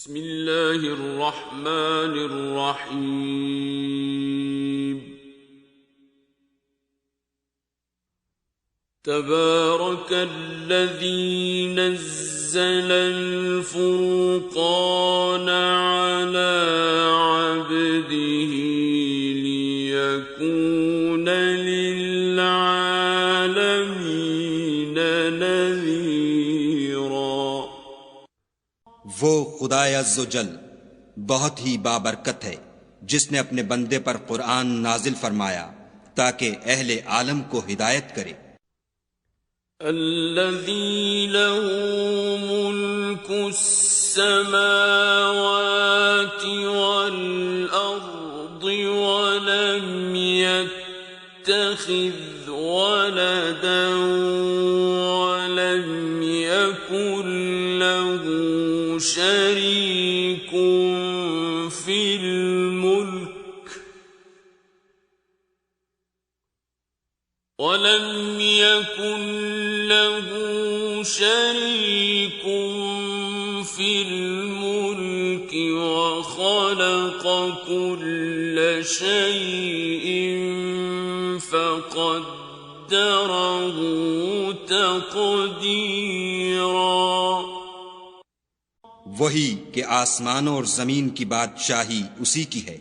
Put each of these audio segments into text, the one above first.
بسم اللہ الرحمن الرحیم تبارک الذی نزل الفرقان علی عبده لیکون للعالمین نذیرا۔ وہ خدائے عز و جل بہت ہی بابرکت ہے جس نے اپنے بندے پر قرآن نازل فرمایا تاکہ اہل عالم کو ہدایت کرے۔ الذی له ملک السماوات والارض ولم يتخذ ولدا ولم يكن له شريك في الملك ولم يكن له شريك في الملك وخلق كل شيء فقدره تقديرا۔ وہی کہ آسمانوں اور زمین کی بادشاہی اسی کی ہے،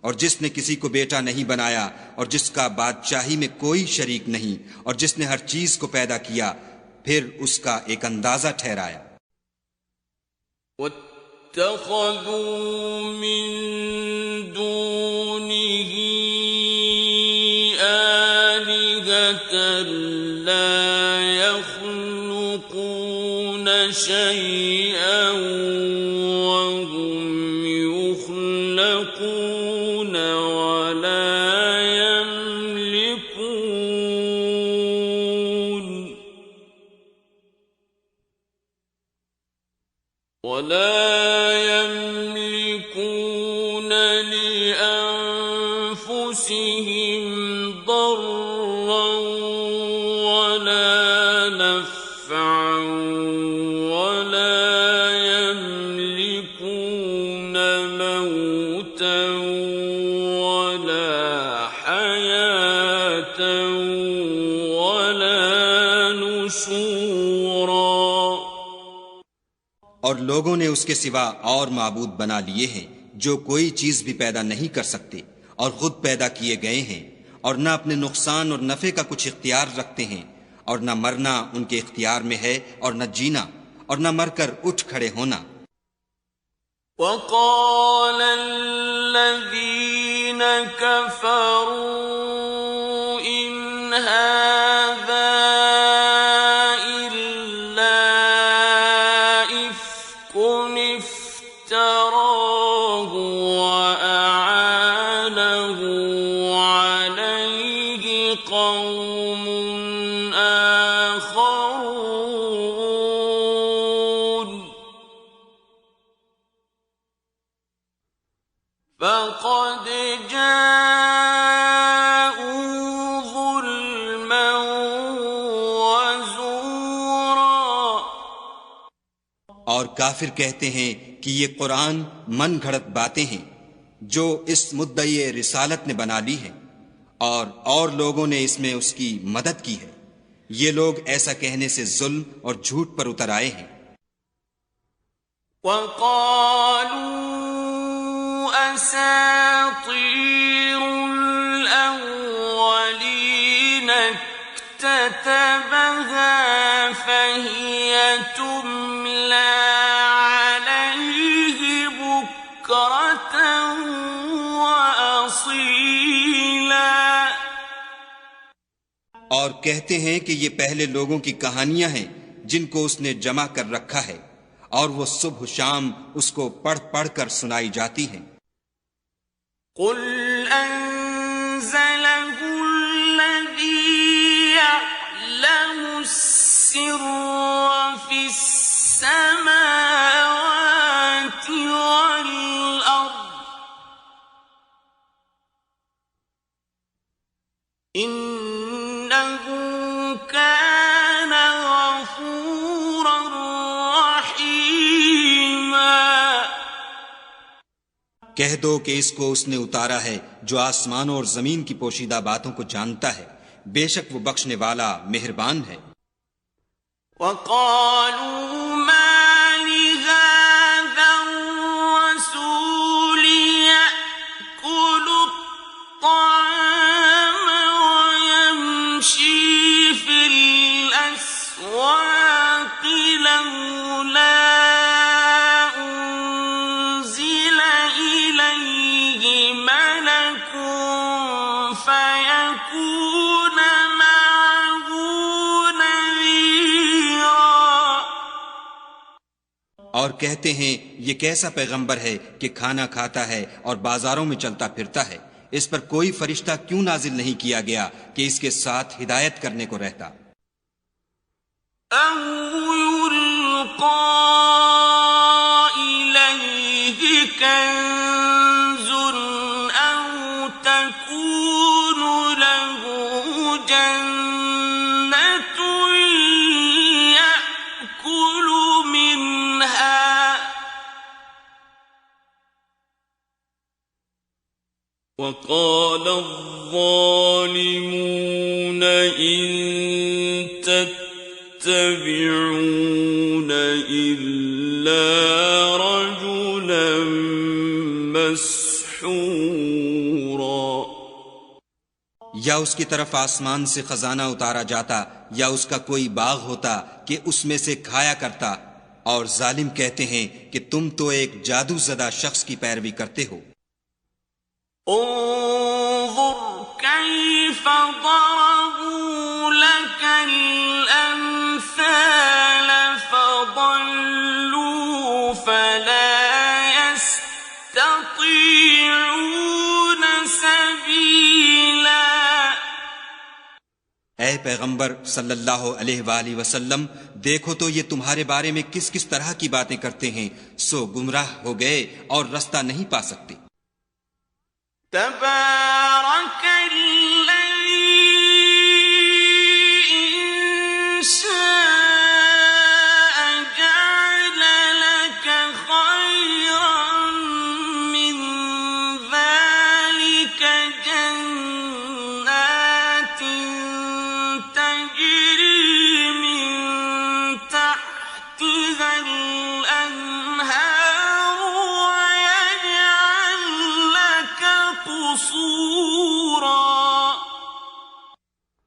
اور جس نے کسی کو بیٹا نہیں بنایا اور جس کا بادشاہی میں کوئی شریک نہیں، اور جس نے ہر چیز کو پیدا کیا پھر اس کا ایک اندازہ ٹھہرایا۔ واتخذوا من دونه آلهة لا يخلقون شيئا وهم يخلقون ولا يملكون لأنفسهم ضرا ولا نفعا ولا يملكون موتا ولا حياة ولا نشورا۔ اور لوگوں نے اس کے سوا اور معبود بنا لیے ہیں جو کوئی چیز بھی پیدا نہیں کر سکتے اور خود پیدا کیے گئے ہیں، اور نہ اپنے نقصان اور نفع کا کچھ اختیار رکھتے ہیں، اور نہ مرنا ان کے اختیار میں ہے اور نہ جینا، اور نہ مر کر اٹھ کھڑے ہونا۔ وقال الذين كفروا إن هذا افتراه وأعانه عليه قوم آخرون فقد جاءوا ظلما وزورا۔ اور کافر کہتے ہیں کہ یہ قرآن من گھڑت باتیں ہیں جو اس مدعی رسالت نے بنا لی ہیں، اور لوگوں نے اس میں اس کی مدد کی ہے۔ یہ لوگ ایسا کہنے سے ظلم اور جھوٹ پر اتر آئے ہیں۔ وقالوا أساطير الأولين اكتتبها فهي تملى عليه بكرة وأصيلا۔ اور کہتے ہیں کہ یہ پہلے لوگوں کی کہانیاں ہیں جن کو اس نے جمع کر رکھا ہے، اور وہ صبح شام اس کو پڑھ پڑھ کر سنائی جاتی ہیں۔ قل أنزله الذي يعلم السر في السماوات والأرض إنه كان غفورا رحيما۔ کہہ دو کہ اس کو اس نے اتارا ہے جو آسمانوں اور زمین کی پوشیدہ باتوں کو جانتا ہے، بے شک وہ بخشنے والا مہربان ہے۔ وقالوا ما لهذا الرسول يأكل الطعام ويمشي في الأسواق لولا أنزل إليه ملك فيكون معه نذيرا۔ اور کہتے ہیں یہ کیسا پیغمبر ہے کہ کھانا کھاتا ہے اور بازاروں میں چلتا پھرتا ہے، اس پر کوئی فرشتہ کیوں نازل نہیں کیا گیا کہ اس کے ساتھ ہدایت کرنے کو رہتا؟ أو يلقى إليه كنز أو تكون له جنة يأكل منها وقال الظالمون إن تتبعون إلا رجلا مسحورا۔ یا اس کی طرف آسمان سے خزانہ اتارا جاتا یا اس کا کوئی باغ ہوتا کہ اس میں سے کھایا کرتا، اور ظالم کہتے ہیں کہ تم تو ایک جادو زدہ شخص کی پیروی کرتے ہو۔ انظر كيف ضربوا لك الأمثال فضلوا فلا يستطيعون سبيلا۔ اے پیغمبر صلی اللہ علیہ وآلہ وسلم، دیکھو تو یہ تمہارے بارے میں کس کس طرح کی باتیں کرتے ہیں، سو گمراہ ہو گئے اور رستہ نہیں پا سکتے۔ تبارك الذي إن شاء جعل لك خيرا من ذلك جنات تجري من تحتها الأنهار ويجعل لك قصورا۔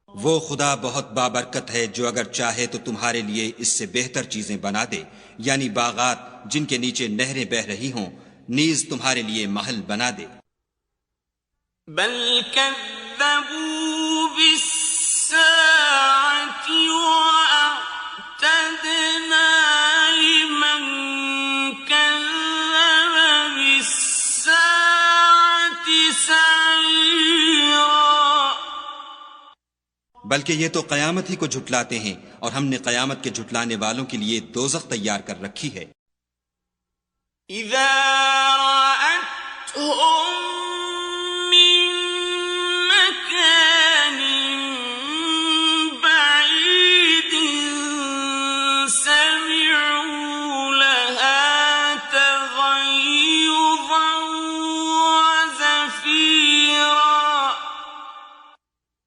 وہ خدا بہت بابرکت ہے جو اگر چاہے تو تمہارے لیے اس سے بہتر چیزیں بنا دے، یعنی باغات جن کے نیچے نہریں بہہ رہی ہوں، نیز تمہارے لیے محل بنا دے۔ بل كذبوا بالساعة وأعتدنا لمن كذب بالساعة سعيرا۔ بلکہ یہ تو قیامت ہی کو جھٹلاتے ہیں، اور ہم نے قیامت کے جھٹلانے والوں کے لیے دوزخ تیار کر رکھی ہے۔ إذا رأتهم من مكان بعيد سمعوا لها تغيظا وزفيرا۔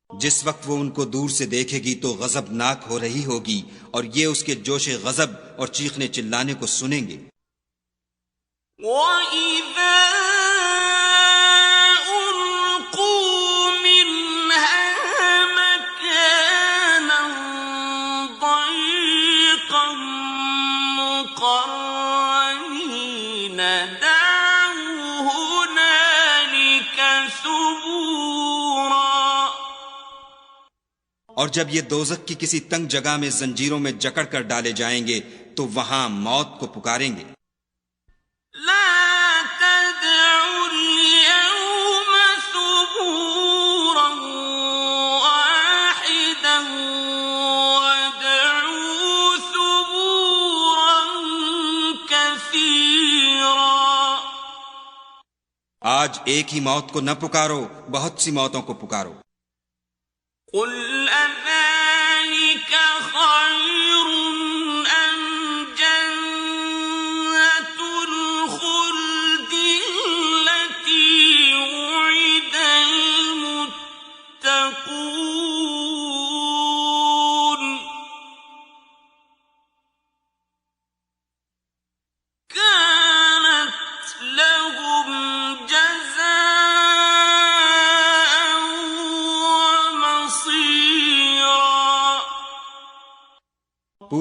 جس وقت وہ ان کو دور سے دیکھے گی تو غضبناک ہو رہی ہوگی، اور یہ اس کے جوش غضب اور چیخنے چلانے کو سنیں گے۔ وَإِذَا أُلْقُوا مِنْهَا مَكَانًا ضَيِّقًا مُقَرَّنِينَ دَعَوْا هُنَالِكَ ثُبُورًا۔ اور جب یہ دوزخ کی کسی تنگ جگہ میں زنجیروں میں جکڑ کر ڈالے جائیں گے تو وہاں موت کو پکاریں گے۔ لا تدعوا اليوم ثبورا واحدا وادعوا ثبورا كثيرا۔ آج ایک ہی موت کو نہ پکارو، بہت سی موتوں کو پکارو۔ قل أذلك خير أم جنة الخلد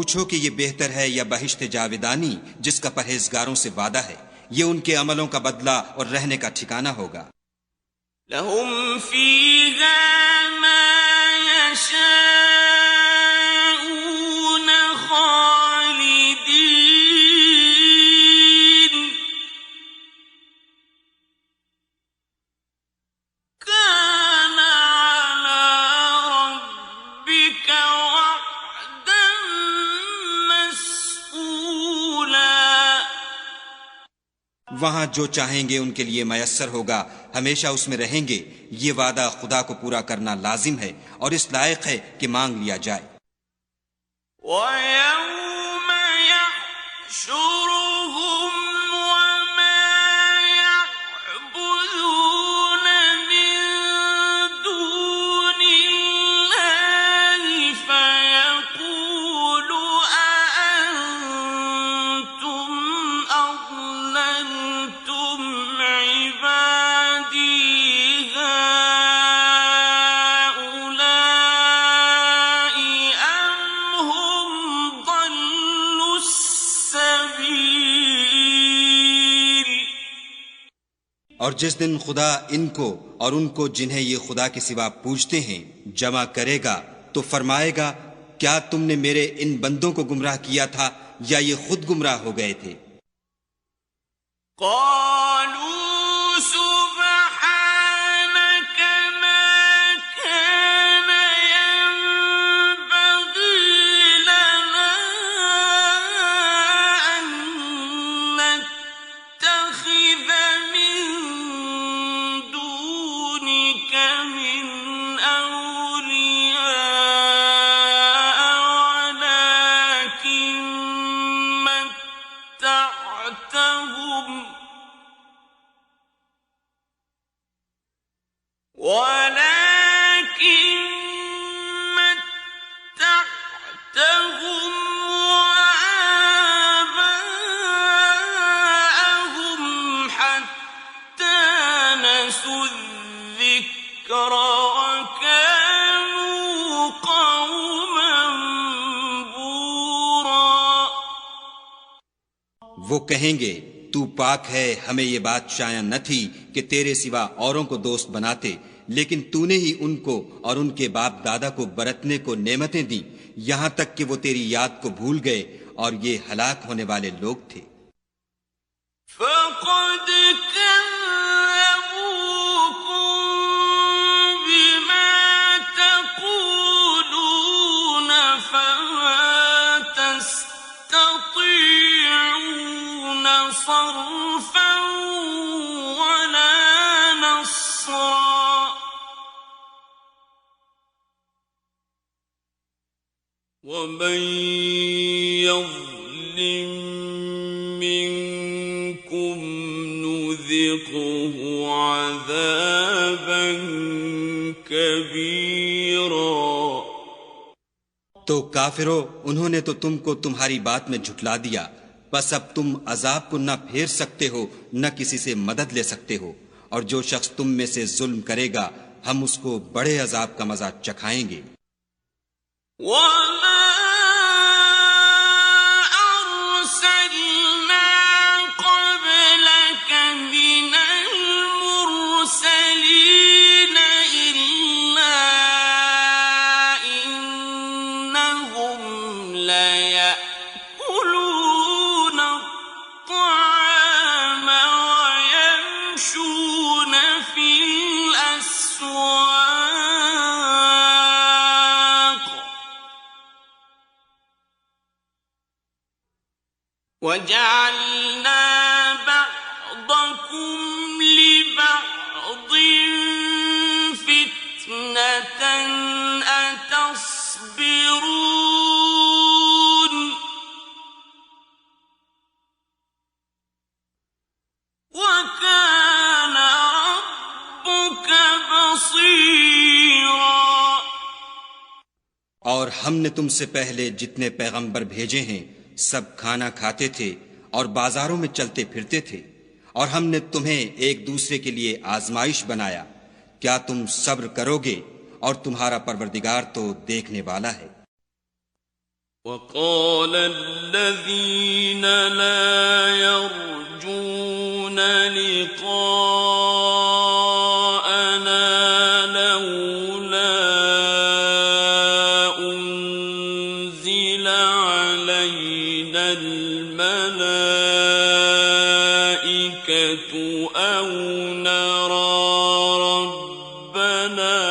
پوچھو کہ یہ بہتر ہے یا بہشت جاودانی جس کا پرہیزگاروں سے وعدہ ہے، یہ ان کے عملوں کا بدلہ اور رہنے کا ٹھکانہ ہوگا۔ لهم فيها ما يشاءون خالدين كان على ربك وعدا مسئولا۔ وہاں جو چاہیں گے ان کے لیے میسر ہوگا، ہمیشہ اس میں رہیں گے، یہ وعدہ خدا کو پورا کرنا لازم ہے اور اس لائق ہے کہ مانگ لیا جائے۔ وَيَوْمَ يَحْشُرُهُمْ وَمَا يَعْبُدُونَ مِن دُونِ اللَّهِ فَيَقُولُ أَأَنتُمْ أَضْلَلْتُمْ عِبَادِي هَؤُلَاءِ أَمْ هُمْ ضَلُّوا السَّبِيلَ۔ اور جس دن خدا ان کو اور ان کو جنہیں یہ خدا کے سوا پوجتے ہیں جمع کرے گا تو فرمائے گا، کیا تم نے میرے ان بندوں کو گمراہ کیا تھا یا یہ خود گمراہ ہو گئے تھے؟ قالوا سبحانك ما كان ينبغي لنا أن نتخذ من دونك من أولياء ولكن متعتهم وآباءهم حتى نسوا الذكر وكانوا قوما بورا۔ وہ کہیں گے، تو پاک ہے، ہمیں یہ بات شایع نہ تھی کہ تیرے سوا اوروں کو دوست بناتے، لیکن تو نے ہی ان کو اور ان کے باپ دادا کو برتنے کو نعمتیں دیں، یہاں تک کہ وہ تیری یاد کو بھول گئے اور یہ ہلاک ہونے والے لوگ تھے۔ فقد كذبوكم بما تقولون فما تستطيعون صرفا ولا نصرا۔ ومن يظلم منكم نذقه عذابا كبيرا۔ تو کافرو، انہوں نے تو تم کو تمہاری بات میں جھٹلا دیا، بس اب تم عذاب کو نہ پھیر سکتے ہو نہ کسی سے مدد لے سکتے ہو، اور جو شخص تم میں سے ظلم کرے گا ہم اس کو بڑے عذاب کا مزہ چکھائیں گے۔ وما أرسلنا قبلك من المرسلين إلا إنهم ليأكلون الطعام ويمشون في الأسواق وجعلنا بعضكم لبعض فتنة أتصبرون وكان ربك بصيرا۔ اور ہم نے تم سے پہلے جتنے پیغمبر بھیجے ہیں سب کھانا کھاتے تھے اور بازاروں میں چلتے پھرتے تھے، اور ہم نے تمہیں ایک دوسرے کے لیے آزمائش بنایا، کیا تم صبر کرو گے؟ اور تمہارا پروردگار تو دیکھنے والا ہے۔ وقال الذين لا يرجون لقاءنا لولا أنزل علينا الملائكة أو نرى ربنا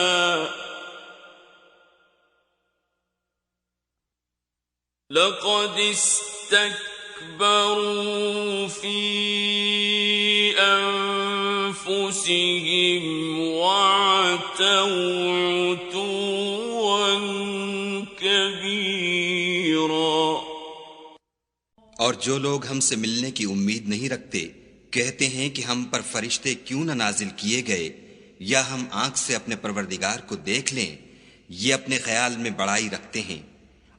لقد استكبروا في أنفسهم وعتوا عتوا كبيرا. اور جو لوگ ہم سے ملنے کی امید نہیں رکھتے کہتے ہیں کہ ہم پر فرشتے کیوں نہ نازل کیے گئے یا ہم آنکھ سے اپنے پروردگار کو دیکھ لیں. یہ اپنے خیال میں بڑائی رکھتے ہیں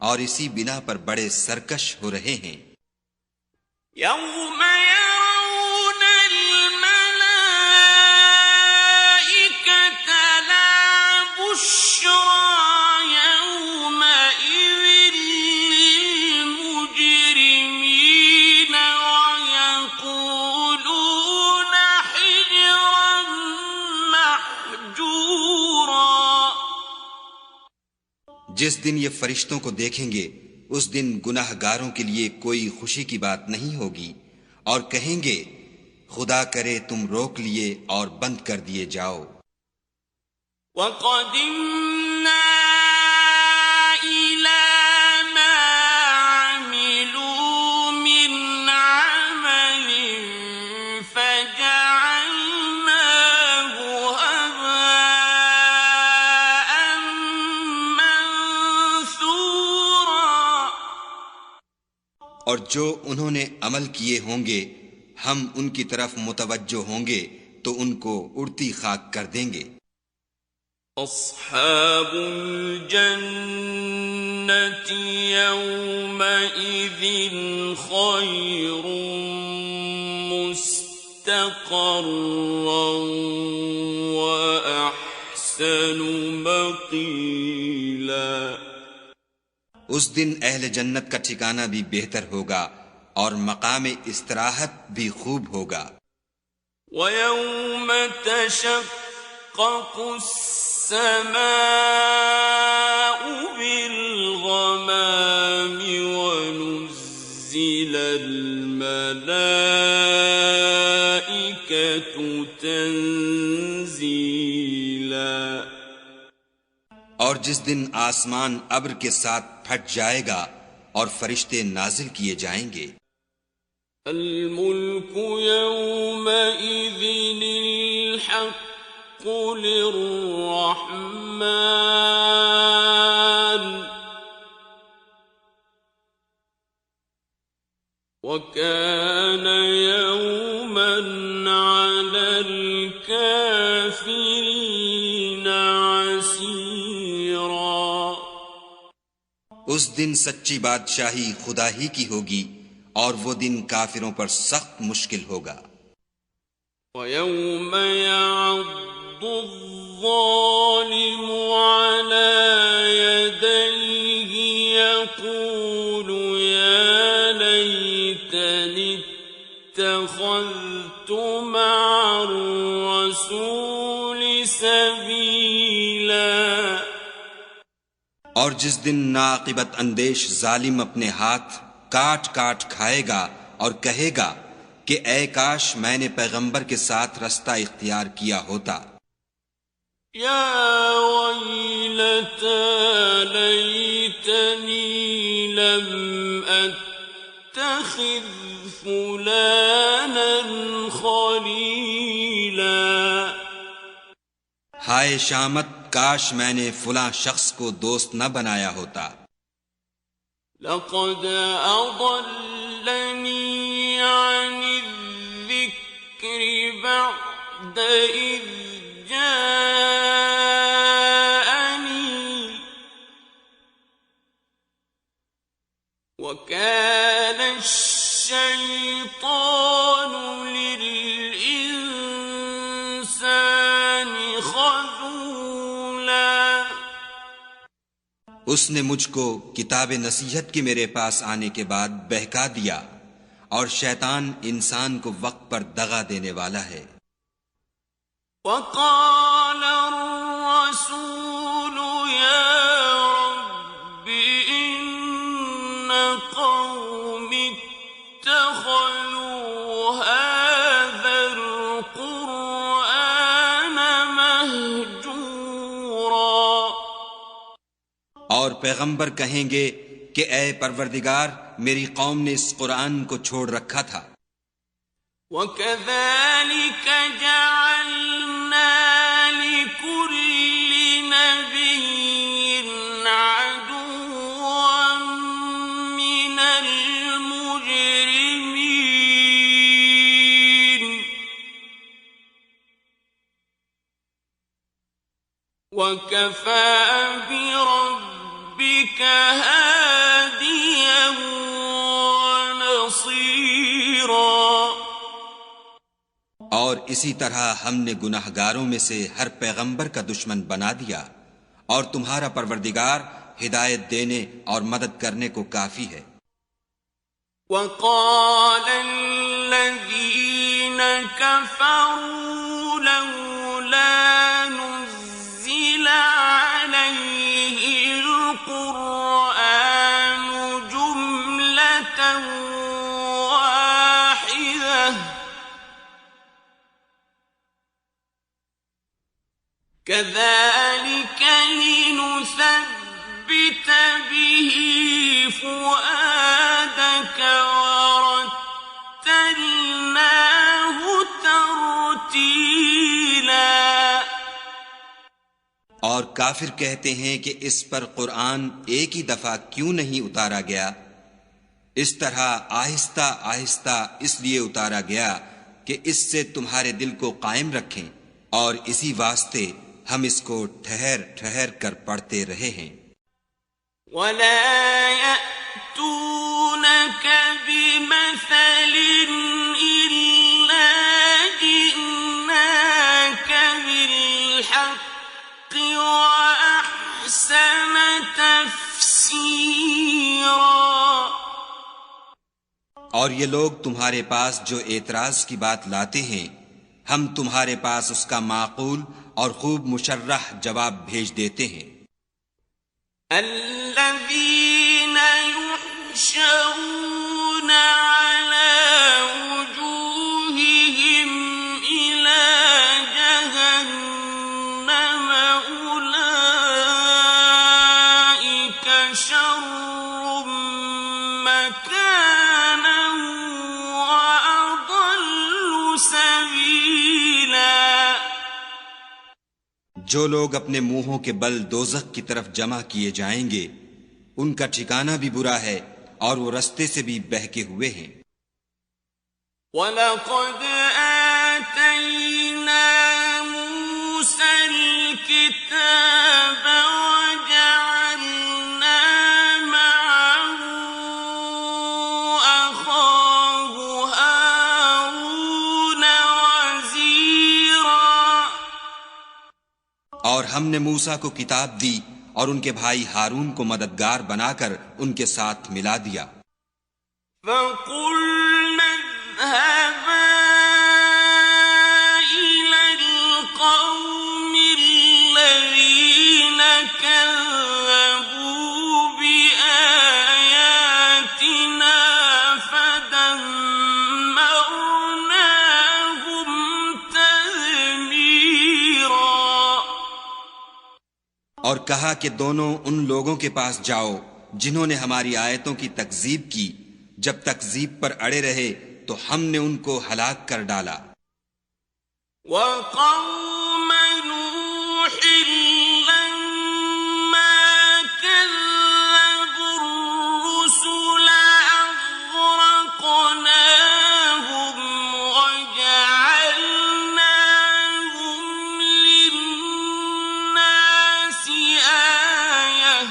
اور اسی بنا پر بڑے سرکش ہو رہے ہیں. يوم يرون الملائكة لا بشرى يومئذ للمجرمين ويقولون حجرا محجورا. جس دن یہ فرشتوں کو دیکھیں گے اس دن گناہ گاروں کے لیے کوئی خوشی کی بات نہیں ہوگی اور کہیں گے خدا کرے تم روک لیے اور بند کر دیے جاؤ. وَقَدِمْنَا إِلَى مَا عَمِلُوا مِنْ عَمَلٍ فَجَعَلْنَاهُ هَبَاءً مَنثُورًا. اور جو انہوں نے عمل کیے ہوں گے ہم ان کی طرف متوجہ ہوں گے تو ان کو اڑتی خاک کر دیں گے. أصحاب الجنة يومئذ خير مستقرا وأحسن مقيلا. اس دن اہل جنت کا ٹھکانہ بھی بہتر ہوگا اور مقام استراحت بھی خوب ہوگا. وَيَوْمَ تَشَقَّقُ السَّمَاءُ بِالْغَمَامِ وَنُزِّلَ الْمَلَائِكَةُ تَنزِيلًا. اور جس دن آسمان ابر کے ساتھ پھٹ جائے گا اور فرشتے نازل کیے جائیں گے. الملك يومئذ الحق للرحمن وكان يوما على الكافرين عسيرا. اس دن سچی بادشاہی خدا ہی کی ہوگی اور وہ دن کافروں پر سخت مشکل ہوگا. وَيَوْمَ يَعَضُّ الظَّالِمُ عَلَى يَدَيْهِ يَقُولُ يَا لَيْتَنِي اتَّخَذْتُ مَعَ الرَّسُولِ سَبِيلًا. اور جس دن ناعاقبت اندیش ظالم اپنے ہاتھ کاٹ کاٹ کھائے گا اور کہے گا کہ اے کاش میں نے پیغمبر کے ساتھ رستہ اختیار کیا ہوتا. یا ویلتا لیتنی لم اتخذ فلانا خلیلا. ہائے شامت کاش میں نے فلاں شخص کو دوست نہ بنایا ہوتا. لقد أضلني عن الذكر بعد إذ جاءني وكان الشيطان للإنسان خذولا. اس نے مجھ کو کتاب نصیحت کے میرے پاس آنے کے بعد بہکا دیا، اور شیطان انسان کو وقت پر دغا دینے والا ہے۔ وقال الرسول يا رب إن قومي اتخذوا هذا القرآن مهجورا۔ اور پیغمبر کہیں گے کہ اے پروردگار، میری قوم نے اس قرآن کو چھوڑ رکھا تھا۔ وَكَذَلِكَ جَعَلْنَا لِكُلِّ نَبِيٍّ عَدُوًّا مِّنَ الْمُجْرِمِينَ وَكَفَى بِرَبِّكَ هَادِيًا وَنَصِيرًا۔ اور اسی طرح ہم نے گناہ گاروں میں سے ہر پیغمبر کا دشمن بنا دیا، اور تمہارا پروردگار ہدایت دینے اور مدد کرنے کو کافی ہے۔ وَقَالَ الَّذِينَ كَفَرُوا لَوْلَا نُزِّلَ عَلَيْهِ الْقُرْآنُ جُمْلَةً وَاحِدَةً كَذَلِكَ لِنُثَبِّتَ بِهِ فُؤَادَكَ وَرَتَّلْنَاهُ تَرْتِيلًا۔ اور کافر کہتے ہیں کہ اس پر قرآن ایک ہی دفعہ کیوں نہیں اتارا گیا؟ اس طرح آہستہ آہستہ اس لیے اتارا گیا کہ اس سے تمہارے دل کو قائم رکھیں، اور اسی واسطے ہم اس کو ٹھہر ٹھہر کر پڑھتے رہے ہیں۔ وَلَا يَأْتُونَكَ بِمَثَلٍ إِلَّا جِئْنَاكَ بِالْحَقِّ وَأَحْسَنَ تَفْسِيرًا۔ اور یہ لوگ تمہارے پاس جو اعتراض کی بات لاتے ہیں، ہم تمہارے پاس اس کا معقول اور خوب مشرح جواب بھیج دیتے ہیں۔ الَّذِينَ يُحْشَرُونَ عَلَى وُجُوهِهِمْ إِلَى جَهَنَّمَ أُولَئِكَ شَرٌّ مَّكَانًا وَأَضَلُّ سَبِيلًا۔ جو لوگ اپنے منہوں کے بل دوزخ کی طرف جمع کیے جائیں گے، ان کا ٹھکانہ بھی برا ہے، اور وہ رستے سے بھی بہکے ہوئے ہیں۔ وَلَقَدْ آتَيْنَا مُوسَى الْكِتَابَ وَجَعَلْنَا مَعَهُ أَخَاهُ هَارُونَ وَزِيرًا۔ اور ہم نے موسیٰ کو کتاب دی اور ان کے بھائی ہارون کو مددگار بنا کر ان کے ساتھ ملا دیا۔ فَقُلْنَا اذْهَبَا إِلَى الْقَوْمِ الَّذِينَ كَذَّبُوا بِآيَاتِنَا فَدَمَّرْنَاهُمْ تَدْمِيرًا۔ اور کہا کہ دونوں ان لوگوں کے پاس جاؤ جنہوں نے ہماری آیتوں کی تکذیب کی، جب تکذیب پر اڑے رہے تو ہم نے ان کو ہلاک کر ڈالا۔ وَقَوْمَ نُوحٍ لَمَّا كَذَّبُوا الرُّسُلَ أَغْرَقْنَاهُمْ وَجَعَلْنَاهُمْ لِلنَّاسِ آيَةً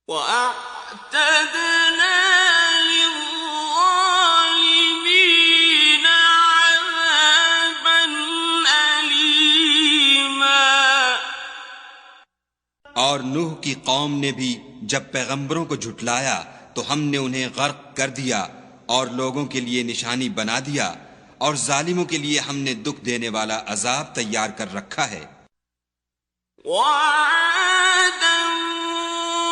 وَأَعْتَدْنَا لِلظَّالِمِينَ اور نوح کی قوم نے بھی جب پیغمبروں کو جھٹلایا تو ہم نے انہیں غرق کر دیا اور لوگوں کے لیے نشانی بنا دیا، اور ظالموں کے لیے ہم نے دکھ دینے والا عذاب تیار کر رکھا ہے۔ وعادا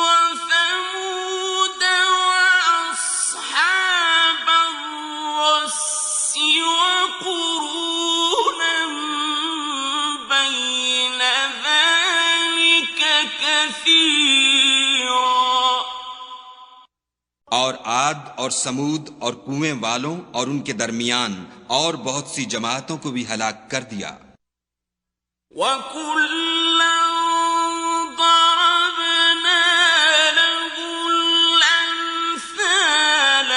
وثمود وأصحاب الرس وقرونا بين ذلك كثيرا، اور عاد اور سمود اور کنویں والوں اور ان کے درمیان اور بہت سی جماعتوں کو بھی ہلاک کر دیا۔ وَكُلًّا ضَرَبْنَا لَهُ الْأَمْثَالَ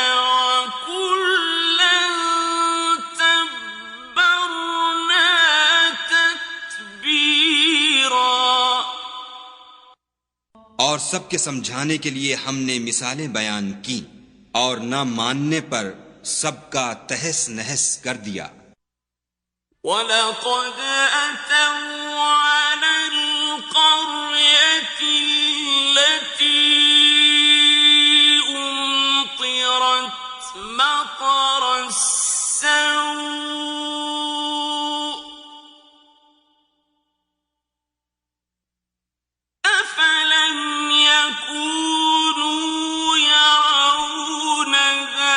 وَكُلًّا تَبَّرْنَا تَتْبِيرًا، اور سب کے سمجھانے کے لیے ہم نے مثالیں بیان کی، اور نہ ماننے پر سب کا تہس نہس کر دیا۔ وَلَقَدْ أَتَوْا عَلَى الْقَرْيَةِ الَّتِي أُمْطِرَتْ مَطَرَ السَّوْءِ أَفَلَمْ يَكُونُوا يَرَوْنَهَا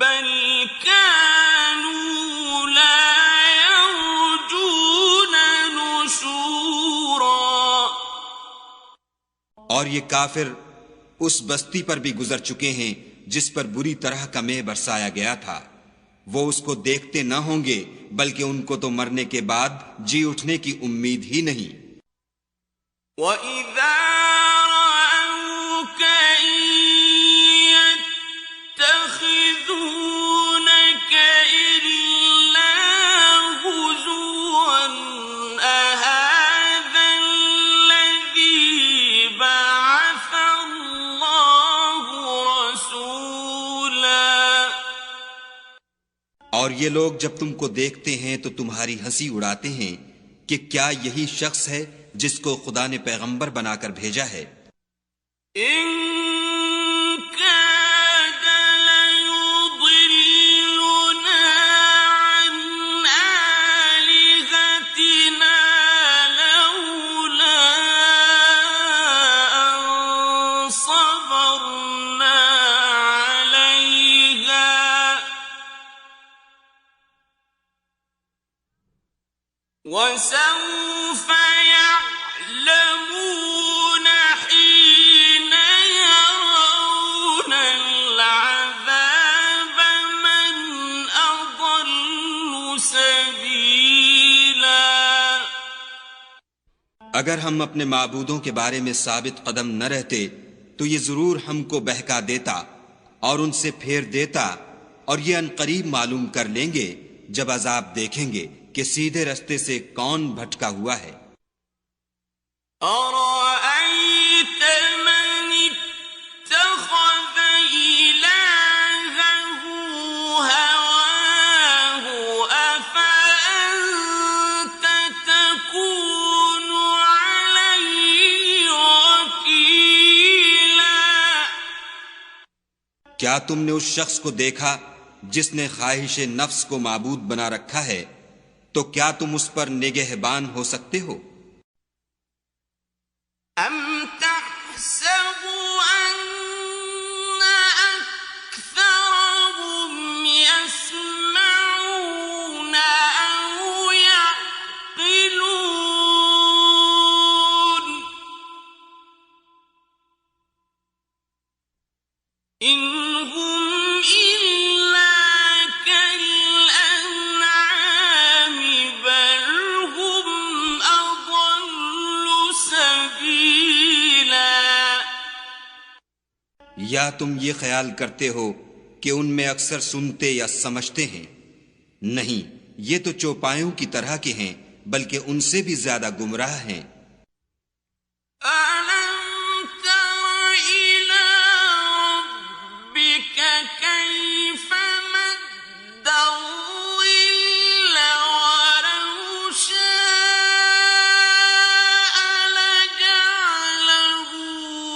بَلْ كَانُوا لَا يَرْجُونَ نُشُورًا۔ اور یہ کافر اس بستی پر بھی گزر چکے ہیں جس پر بری طرح کا مے برسایا گیا تھا، وہ اس کو دیکھتے نہ ہوں گے بلکہ ان کو تو مرنے کے بعد جی اٹھنے کی امید ہی نہیں۔ وَإِذَا رَأَوْكَ إِن يَتَّخِذُونَكَ إِلَّا هُزُوًا أَهَٰذَا الَّذِي بَعَثَ اللَّهُ رَسُولًا۔ اور یہ لوگ جب تم کو دیکھتے ہیں تو تمہاری ہنسی اڑاتے ہیں کہ کیا یہی شخص ہے جس کو خدا نے پیغمبر بنا کر بھیجا ہے؟ إِن كَادَ لَيُضِلُّنَا عَنْ آلِهَتِنَا لَوْلَا أَن صَبَرْنَا عَلَيْهَا وَسَوْفَ يَعْلَمُونَ حِينَ يَرَوْنَ الْعَذَابَ مَنْ أَضَلُّ سَبِيلًا۔ اگر ہم اپنے معبودوں کے بارے میں ثابت قدم نہ رہتے تو یہ ضرور ہم کو بہکا دیتا اور ان سے پھیر دیتا، اور یہ عنقریب معلوم کر لیں گے جب عذاب دیکھیں گے کہ سیدھے رستے سے کون بھٹکا ہوا ہے۔ أَرَأَيْتَ مَنِ اتَّخَذَ إِلَٰهَهُ هَوَاهُ أَفَأَنتَ تَكُونُ عَلَيْهِ وَكِيلًا۔ کیا تم نے اس شخص کو دیکھا جس نے خواہش نفس کو معبود بنا رکھا ہے، تو کیا تم اس پر نگہبان ہو سکتے ہو؟ أَمْ تَحْسَبُ أَنَّ أَكْثَرَهُمْ يَسْمَعُونَ أَوْ يَعْقِلُونَ إِنْ هُمْ إِلَّا كَالْأَنْعَامِ بَلْ هُمْ أَضَلُّ سَبِيلًا۔ یا تم یہ خیال کرتے ہو کہ ان میں اکثر سنتے یا سمجھتے ہیں؟ نہیں، یہ تو چوپایوں کی طرح کے ہیں، بلکہ ان سے بھی زیادہ گمراہ ہیں۔ أَلَمْ تَرَ إِلَىٰ رَبِّكَ كَيْفَ مَدَّ الظِّلَّ وَلَوْ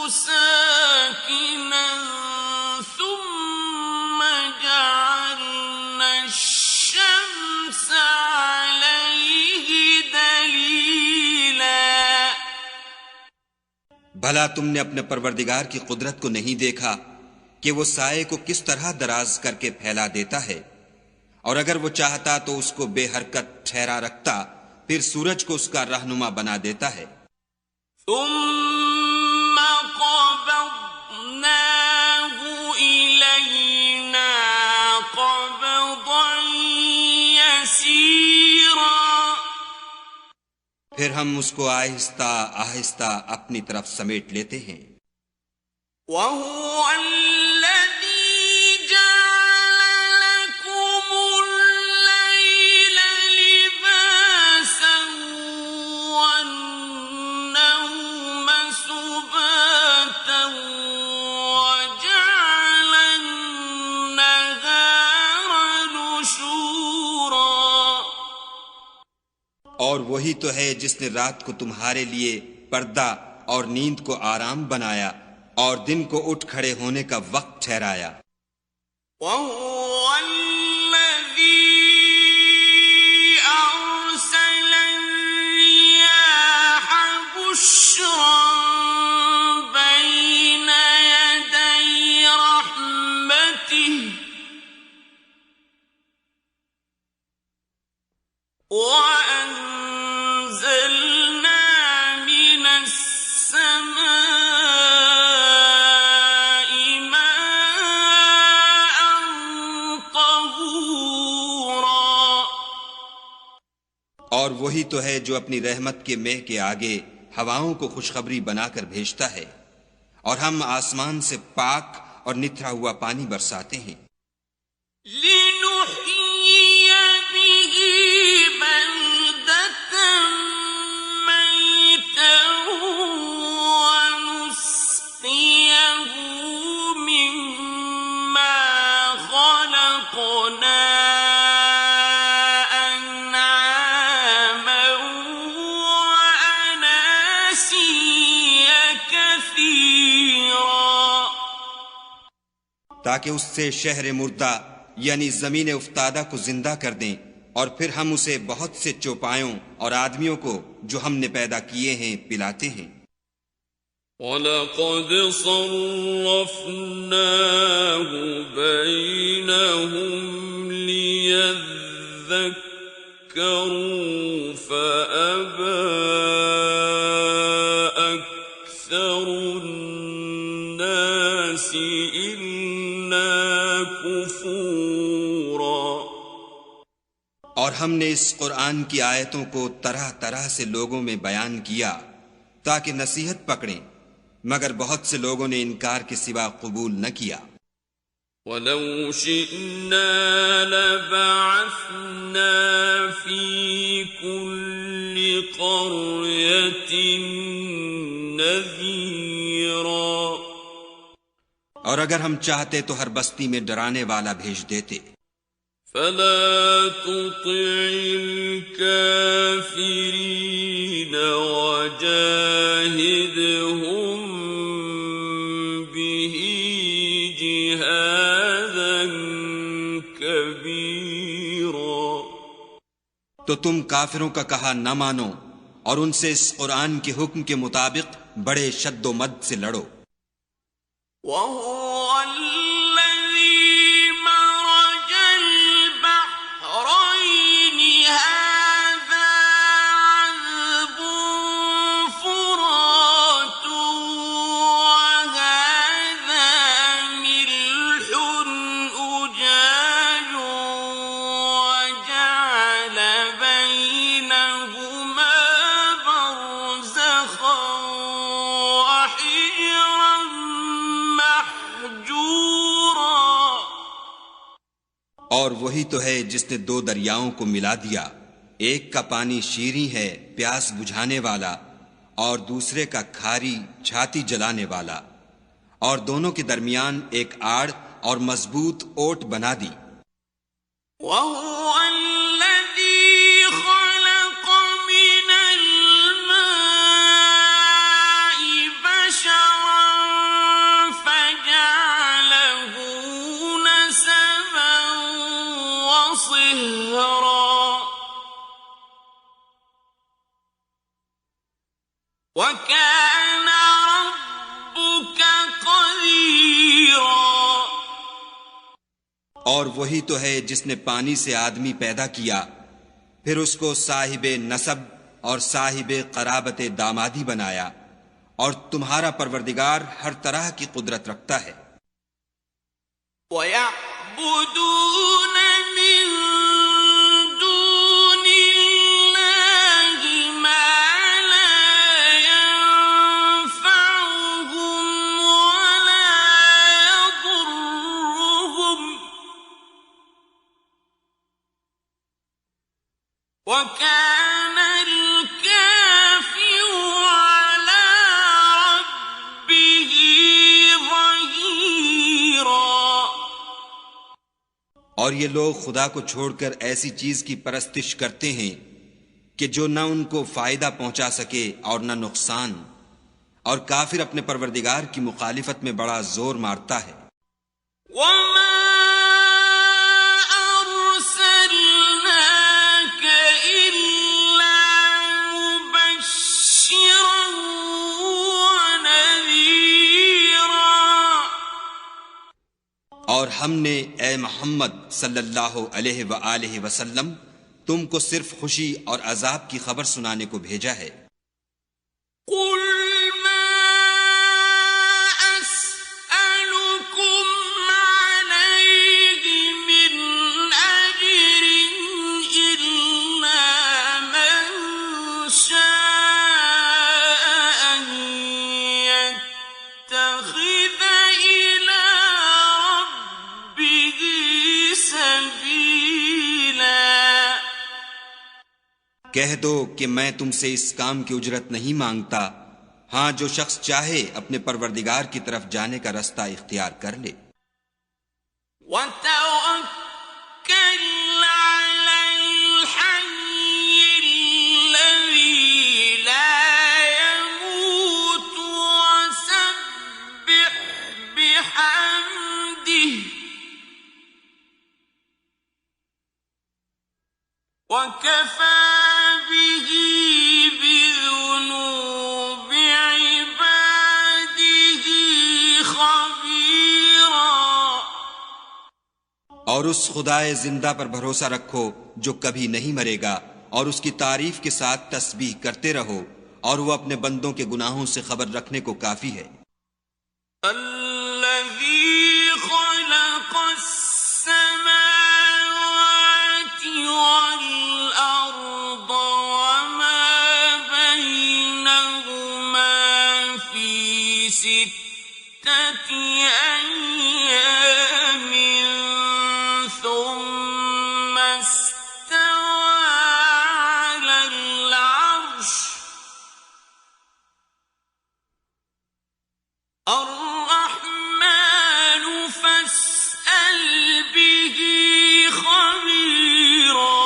ساكنا ثم جعلنا الشمس عليه دليلا بھلا تم نے اپنے پروردگار کی قدرت کو نہیں دیکھا کہ وہ سائے کو کس طرح دراز کر کے پھیلا دیتا ہے، اور اگر وہ چاہتا تو اس کو بے حرکت ٹھہرا رکھتا، پھر سورج کو اس کا رہنما بنا دیتا ہے۔ ثم قبضناه إلينا قبضا يسيرا پھر ہم اس کو آہستہ آہستہ اپنی طرف سمیٹ لیتے ہیں۔ وهو الذي جعل لكم الليل لباسا والنوم سباتا وجعل النهار نشورا اور وہی تو ہے جس نے رات کو تمہارے لیے پردہ اور نیند کو آرام بنایا اور دن کو اٹھ کھڑے ہونے کا وقت ٹھہرایا۔ وهو الذي أرسل الرياح بشرا بين يدي رحمته وأنزلنا من السماء ماء طهورا اور وہی تو ہے جو اپنی رحمت کے مہ کے آگے ہواؤں کو خوشخبری بنا کر بھیجتا ہے، اور ہم آسمان سے پاک اور نتھرا ہوا پانی برساتے ہیں۔ لنحيي به بلدة ميتا ونسقيه مما خلقنا أنعاما وأناسيا كثيرا تاکہ اس سے شہر مردہ یعنی زمین افتادہ کو زندہ کر دیں، اور پھر ہم اسے بہت سے چوپایوں اور آدمیوں کو جو ہم نے پیدا کیے ہیں پلاتے ہیں۔ وَلَقَدْ صَرَّفْنَاهُ بَيْنَهُمْ لِيَذَّكَّرُوا فَأَبَى أَكْثَرُ النَّاسِ إِلَّا كُفُورًا اور ہم نے اس قرآن کی آیتوں کو طرح طرح سے لوگوں میں بیان کیا تاکہ نصیحت پکڑیں، مگر بہت سے لوگوں نے انکار کے سوا قبول نہ کیا۔ وَلَوْ شِئْنَا لَبَعَثْنَا فِي كُلِّ قَرْيَةٍ نَذِيرًا اور اگر ہم چاہتے تو ہر بستی میں ڈرانے والا بھیج دیتے۔ فَلَا تُطِعِ الْكَافِرِينَ وَجَاهِدْهُمْ بِهِ جِهَادًا كَبِيرًا تو تم کافروں کا کہا نہ مانو اور ان سے اس قرآن کے حکم کے مطابق بڑے شد و مد سے لڑو۔ وَهُوَ الَّذِي مَرَجَ الْبَحْرَيْنِ هَذَا عَذْبٌ فُرَاتٌ وَهَذَا مِلْحٌ أُجَاجٌ وَجَعَلَ بَيْنَهُمَا بَرْزَخًا وَحِجْرًا محجورا اور وہی تو ہے جس نے دو دریاؤں کو ملا دیا، ایک کا پانی شیریں ہے پیاس بجھانے والا، اور دوسرے کا کھاری چھاتی جلانے والا، اور دونوں کے درمیان ایک آڑ اور مضبوط اوٹ بنا دی۔ وَهُوَ الَّذِي خَلَقَ مِنَ الْمَاءِ بَشَرًا اور وہی تو ہے جس نے پانی سے آدمی پیدا کیا، پھر اس کو صاحب نسب اور صاحب قرابت دامادی بنایا، اور تمہارا پروردگار ہر طرح کی قدرت رکھتا ہے۔ وَيَعْبُدُونَ مِن دُونِ اللَّهِ مَا لَا يَنفَعُهُمْ وَلَا يَضُرُّهُمْ وَكَانَ الْكَافِرُ عَلَى رَبِّهِ ظَهِيرًا۔ اور یہ لوگ خدا کو چھوڑ کر ایسی چیز کی پرستش کرتے ہیں کہ جو نہ ان کو فائدہ پہنچا سکے اور نہ نقصان، اور کافر اپنے پروردگار کی مخالفت میں بڑا زور مارتا ہے۔ وَمَا أَرْسَلْنَاكَ إِلَّا مُبَشِّرًا وَنَذِيرًا۔ اور ہم نے اے محمد صلی اللہ علیہ وآلہ وسلم تم کو صرف خوشی اور عذاب کی خبر سنانے کو بھیجا ہے۔ قُلْ مَا أَسْأَلُكُمْ عَلَيْهِ مِنْ أَجْرٍ إِلَّا مَنْ شَاءَ أَنْ يَتَّخِذَ إِلَى رَبِّهِ سَبِيلًا۔ کہہ دو کہ میں تم سے اس کام کی اجرت نہیں مانگتا، ہاں جو شخص چاہے اپنے پروردگار کی طرف جانے کا رستہ اختیار کر لے۔ وَتَوَكَّلْ عَلَى الْحَيِّ الَّذِي لَا يَمُوتُ وَسَبِّحْ بِحَمْدِهِ وَكَفَى بِهِ بِذُنُوبِ عِبَادِهِ خَبِيرًا۔ اور اس خدائے زندہ پر بھروسہ رکھو جو کبھی نہیں مرے گا، اور اس کی تعریف کے ساتھ تسبیح کرتے رہو، اور وہ اپنے بندوں کے گناہوں سے خبر رکھنے کو کافی ہے۔ الَّذِي خَلَقَ السَّمَاوَاتِ وَالْأَرْضَ وَمَا بَيْنَهُمَا فِي سِتَّةِ أَيَّامٍ ثُمَّ اسْتَوَىٰ عَلَى الْعَرْشِ الرَّحْمَٰنُ فَاسْأَلْ بِهِ خَبِيرًا۔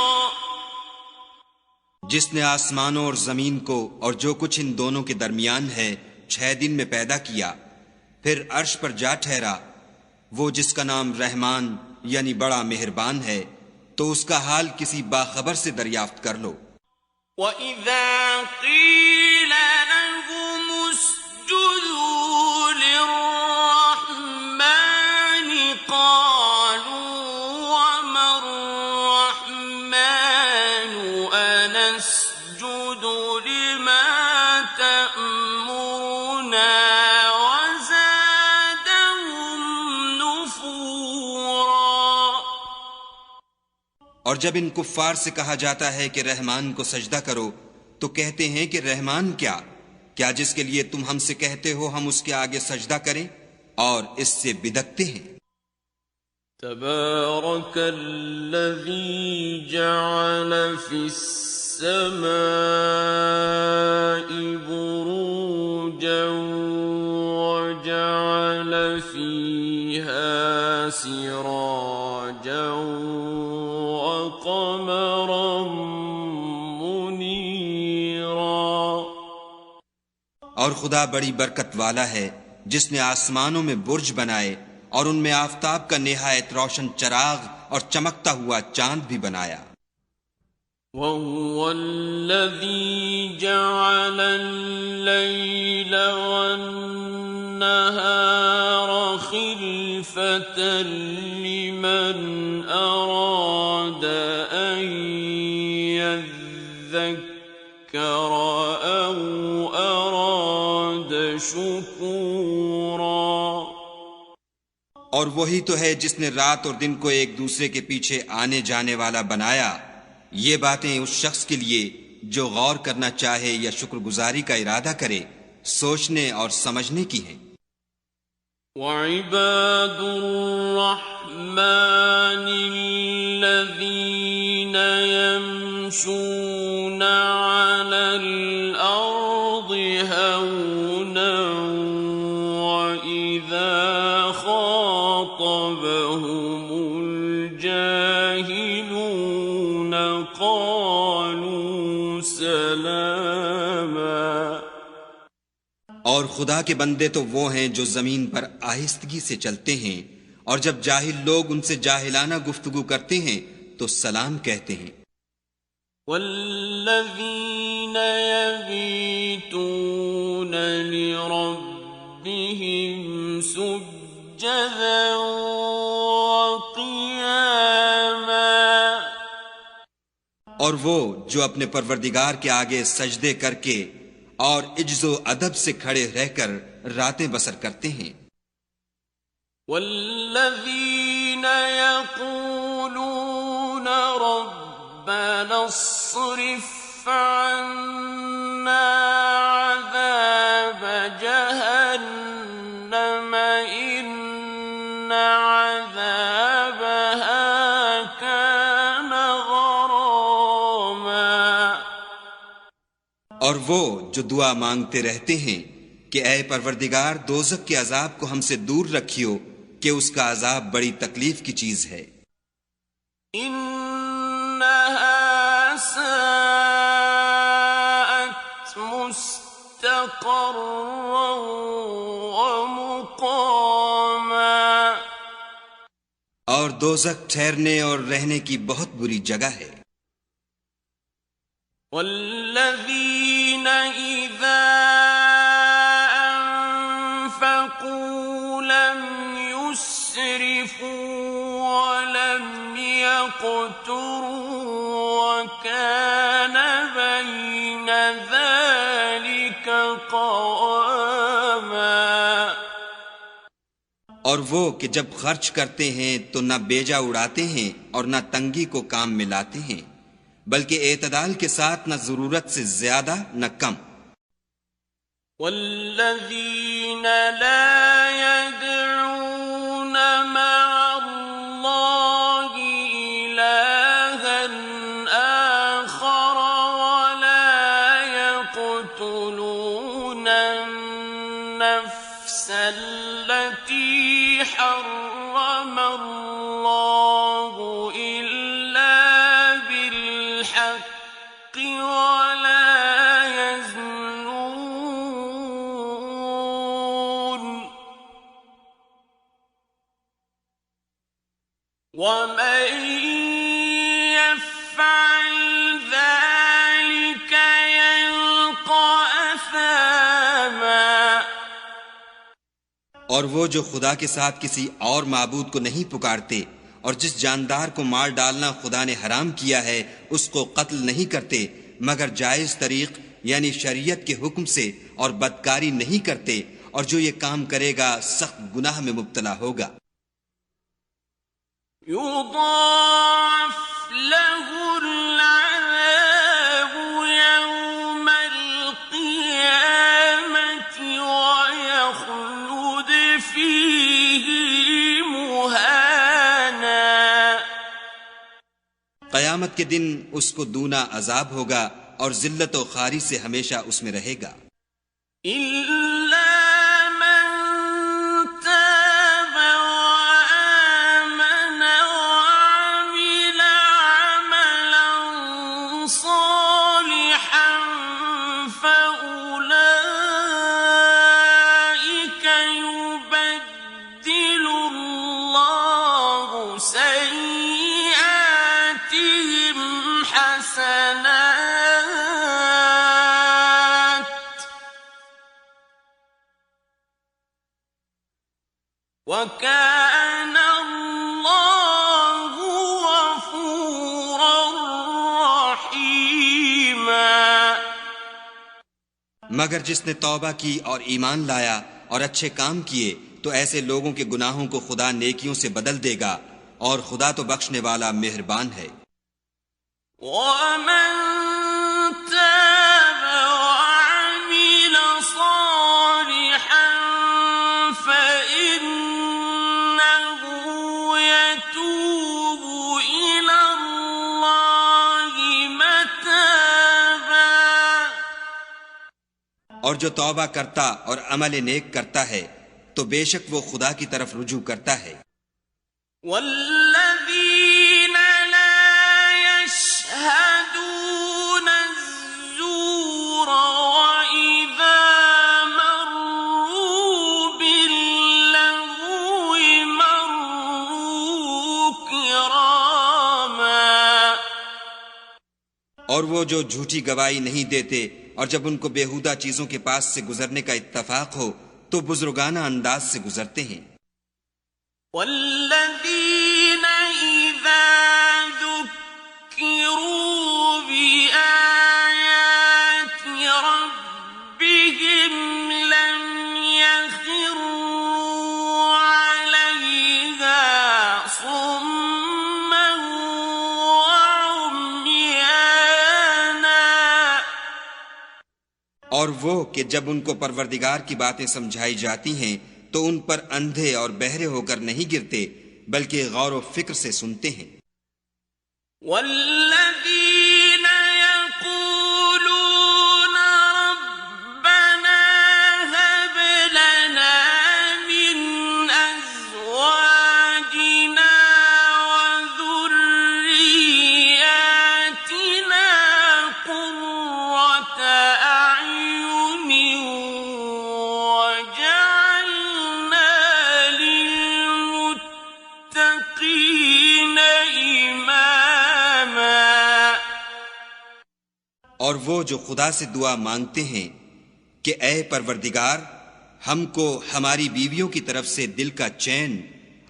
جس نے آسمانوں اور زمین کو اور جو کچھ ان دونوں کے درمیان ہے 6 دن میں پیدا کیا، پھر عرش پر جا ٹھہرا، وہ جس کا نام رحمان یعنی بڑا مہربان ہے، تو اس کا حال کسی باخبر سے دریافت کر لو۔ وَإِذَا قِيلَ لَهُمُ اسْجُدُوا لِلرَّحْمَٰنِ قَالُوا وَمَا الرَّحْمَٰنُ أَنَسْجُدُ لِمَا تَأْمُرُنَا وَزَادَهُمْ نُفُورًا۔ اور جب ان کفار سے کہا جاتا ہے کہ رحمان کو سجدہ کرو تو کہتے ہیں کہ رحمان کیا جس کے لیے تم ہم سے کہتے ہو ہم اس کے آگے سجدہ کریں، اور اس سے بدکتے ہیں۔ تبارك الذي جعل في السماء بروجا وجعل فيها سراجا وقمرا منيرا۔ اور خدا بڑی برکت والا ہے جس نے آسمانوں میں برج بنائے اور ان میں آفتاب کا نہایت روشن چراغ اور چمکتا ہوا چاند بھی بنایا۔ وَهُوَ الَّذِي جَعَلَ اللَّيْلَ وَالنَّهَارَ خلفة لمن أراد أن يذكر أو أراد شكورا. اور وہی تو ہے جس نے رات اور دن کو ایک دوسرے کے پیچھے آنے جانے والا بنایا. یہ باتیں اس شخص کے لیے جو غور کرنا چاہے یا شکر گزاری کا ارادہ کرے سوچنے اور سمجھنے کی ہیں. وعباد الرحمن الذين يمشون على الأرض هونا وإذا خاطبهم الجاهلون قالوا سلاما. اور خدا کے بندے تو وہ ہیں جو زمین پر آہستگی سے چلتے ہیں اور جب جاہل لوگ ان سے جاہلانہ گفتگو کرتے ہیں تو سلام کہتے ہیں. والذین یبیتون لربهم سجدا وقیاما. اور وہ جو اپنے پروردگار کے آگے سجدے کر کے اور عجز و ادب سے کھڑے رہ کر راتیں بسر کرتے ہیں. والذین یقولون ربنا اصرف عنا عذاب جہنم ان عذابها كان غراما. اور وہ جو دعا مانگتے رہتے ہیں کہ اے پروردگار دوزخ کے عذاب کو ہم سے دور رکھیو کہ اس کا عذاب بڑی تکلیف کی چیز ہے. انها ساءت مستقرا ومقاما. اور دوزخ ٹھہرنے اور رہنے کی بہت بری جگہ ہے. والذین اذا انفقوا لم يسرفوا ولم يقتروا وكان بين ذلك قواما. اور وہ کہ جب خرچ کرتے ہیں تو نہ بیجا اڑاتے ہیں اور نہ تنگی کو کام میں لاتے ہیں بلکہ اعتدال کے ساتھ نہ ضرورت سے زیادہ نہ کم. والذین لا يدعون مع اللہ الہا آخر ولا يقتلون النفس التي حرم اللہ إلا بالحق ولا يزنون ومن يفعل ذلك يلقى أثاما. اور وہ جو خدا کے ساتھ کسی اور معبود کو نہیں پکارتے اور جس جاندار کو مار ڈالنا خدا نے حرام کیا ہے اس کو قتل نہیں کرتے مگر جائز طریق یعنی شریعت کے حکم سے اور بدکاری نہیں کرتے اور جو یہ کام کرے گا سخت گناہ میں مبتلا ہوگا. يضاعف له العذاب يوم القيامة ويخلد فيه مهانا. قیامت کے دن اس کو دونا عذاب ہوگا اور ذلت و خواری سے ہمیشہ اس میں رہے گا. إلا من تاب وآمن وعمل عملا صالحا فأولئك يبدل الله سيئاتهم حسنات وَكَانَ اللَّهُ غَفُورًا رَّحِيمًا۔ مگر جس نے توبہ کی اور ایمان لایا اور اچھے کام کیے تو ایسے لوگوں کے گناہوں کو خدا نیکیوں سے بدل دے گا، اور خدا تو بخشنے والا مہربان ہے۔ وَمَن تَابَ وَعَمِلَ صَالِحًا فَإِنَّهُ يَتُوبُ إِلَى اللَّهِ مَتَابًا۔ اور جو توبہ کرتا اور عمل نیک کرتا ہے تو بے شک وہ خدا کی طرف رجوع کرتا ہے۔ وَالَّذِينَ لَا يَشْهَدُونَ الزُّورَ وَإِذَا مَرُّوا بِاللَّغْوِ مَرُّوا كِرَامًا۔ اور وہ جو جھوٹی گواہی نہیں دیتے اور جب ان کو بیہودہ چیزوں کے پاس سے گزرنے کا اتفاق ہو تو بزرگانہ انداز سے گزرتے ہیں۔ وَالَّذِينَ إِذَا ذُكِّرُوا بِآيَاتِ رَبِّهِمْ لَمْ يَخِرُّوا عَلَيْهَا صُمًّا وَعُمْيَانًا۔ اور وہ کہ جب ان کو پروردگار کی باتیں سمجھائی جاتی ہیں تو ان پر اندھے اور بہرے ہو کر نہیں گرتے بلکہ غور و فکر سے سنتے ہیں۔ وَالَّذِينَ يَقُولُونَ رَبَّنَا هَبْ لَنَا مِنْ أَزْوَاجِنَا وَذُرِّيَّاتِنَا قُرَّةَ أَعْيُنٍ وَاجْعَلْنَا لِلْمُتَّقِينَ إِمَامًا۔ اور وہ جو خدا سے دعا مانگتے ہیں کہ اے پروردگار ہم کو ہماری بیویوں کی طرف سے دل کا چین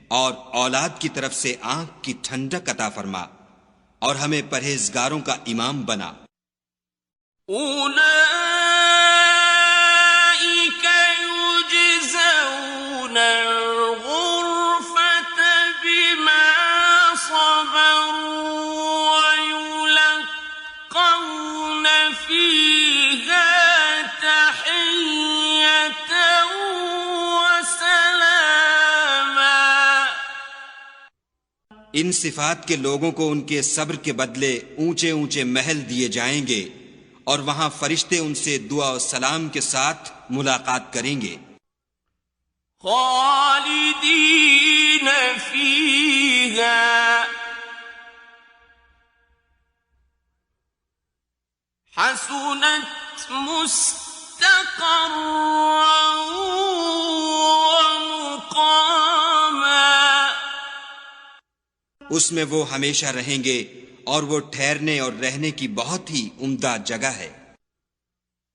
اور اولاد کی طرف سے آنکھ کی ٹھنڈک عطا فرما اور ہمیں پرہیزگاروں کا امام بنا۔ أُولَئِكَ يُجْزَوْنَ الْغُرْفَةَ بِمَا صَبَرُوا وَيُلَقَّوْنَ فِيهَا تَحِيَّةً وَسَلَامًا۔ ان صفات کے لوگوں کو ان کے صبر کے بدلے اونچے اونچے محل دیے جائیں گے اور وہاں فرشتے ان سے دعا و سلام کے ساتھ ملاقات کریں گے۔ خالدین فیہا حسنت مستقرا ومقاما۔ اس میں وہ ہمیشہ رہیں گے اور وہ ٹھہرنے اور رہنے کی بہت ہی عمدہ جگہ ہے۔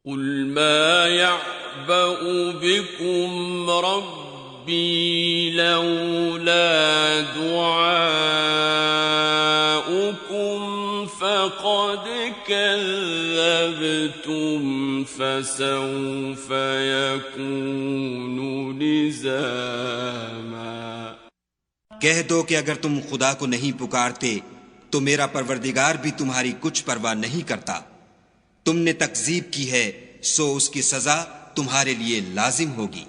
قل ما يعبأ بكم ربي لولا دعاؤكم فقد كذبتم فسوف يكون لزاما۔ کہہ دو کہ اگر تم خدا کو نہیں پکارتے تو میرا پروردگار بھی تمہاری کچھ پرواہ نہیں کرتا۔ تم نے تکذیب کی ہے سو اس کی سزا تمہارے لیے لازم ہوگی۔